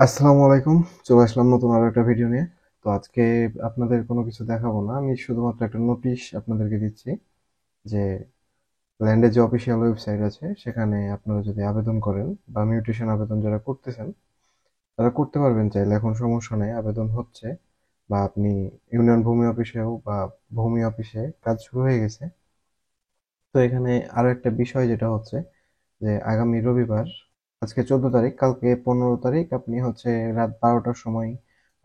আসসালামু আলাইকুম। চলে আসলাম নতুন আরো একটা ভিডিও নিয়ে। তো আজকে আপনাদের কোনো কিছু দেখাবো না, আমি শুধুমাত্র একটা নোটিশ আপনাদেরকে দিচ্ছি যে ল্যান্ডের যে অফিসিয়াল ওয়েবসাইট আছে সেখানে আপনারা যদি আবেদন করেন বা মিউটেশন আবেদন যারা করতেছেন তারা করতে পারবেন চাইলে, এখন সমস্যা নেই, আবেদন হচ্ছে। বা আপনি ইউনিয়ন ভূমি অফিসেও বা ভূমি অফিসে কাজ শুরু হয়ে গেছে। তো এখানে আরো একটা বিষয় যেটা হচ্ছে যে আগামী রবিবার, আজকে 14 তারিখ, কালকে 15 তারিখ, আপনি হচ্ছে রাত 12টার সময়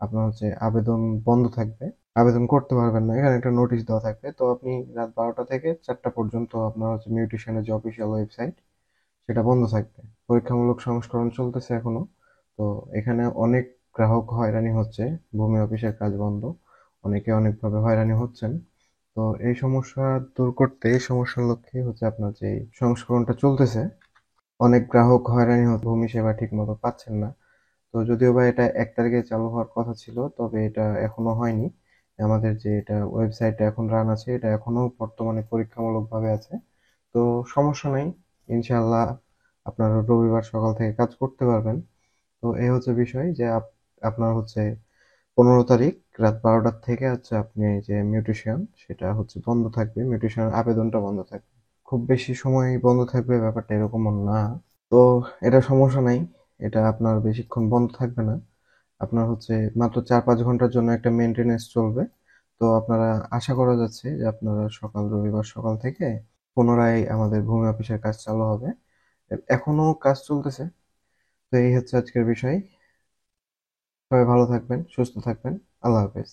আপনার হচ্ছে আবেদন বন্ধ থাকবে, আবেদন করতে পারবেন না, এখানে একটা নোটিশ দেওয়া থাকবে। তো আপনি রাত 12টা থেকে 4টা পর্যন্ত আপনার হচ্ছে মিউটেশনের যে অফিসিয়াল ওয়েবসাইট সেটা বন্ধ থাকবে। পরীক্ষামূলক সংস্করণ চলতেছে এখনো। তো এখানে অনেক গ্রাহক হয়রানি হচ্ছে, ভূমি অফিসের কাজ বন্ধ, অনেকে অনেকভাবে হয়রানি হচ্ছেন। তো এই সমস্যা দূর করতে, এই সমস্যার লক্ষ্যে হচ্ছে আপনার যে সংস্করণটা চলতেছে, অনেক গ্রাহক হয়রানি হচ্ছে, ভূমি সেবা ঠিক মতো পাচ্ছেন না। তো যদিও বা এটা 1 তারিখে চালু হওয়ার কথা ছিল, তবে এটা এখনো হয়নি। আমাদের যে এটা ওয়েবসাইটটা এখন রান আছে, এটা এখনো বর্তমানে পরীক্ষামূলকভাবে আছে। তো সমস্যা নেই, ইনশাআল্লাহ আপনারা রবিবার সকাল থেকে কাজ করতে পারবেন। তো এই হচ্ছে বিষয় যে আপনার হচ্ছে 15 তারিখ রাত 12টার থেকে হচ্ছে আপনি যে মিউটেশন সেটা হচ্ছে বন্ধ থাকবে, মিউটেশনের আবেদনটা বন্ধ থাকবে। খুব বেশি সময় বন্ধ থাকবে ব্যাপারটা এরকম না। তো এটা সমস্যা নাই, এটা আপনার বেশিক্ষণ বন্ধ থাকবে না। আপনার হচ্ছে মাত্র 4-5 ঘন্টার জন্য একটা মেনটেনেন্স চলবে। তো আপনারা, আশা করা যাচ্ছে যে আপনারা রবিবার সকাল থেকে পুনরায় আমাদের ভূমি অফিসের কাজ চালু হবে। এখনো কাজ চলতেছে। তো এই হচ্ছে আজকের বিষয়। সবাই ভালো থাকবেন, সুস্থ থাকবেন। আল্লাহ হাফেজ।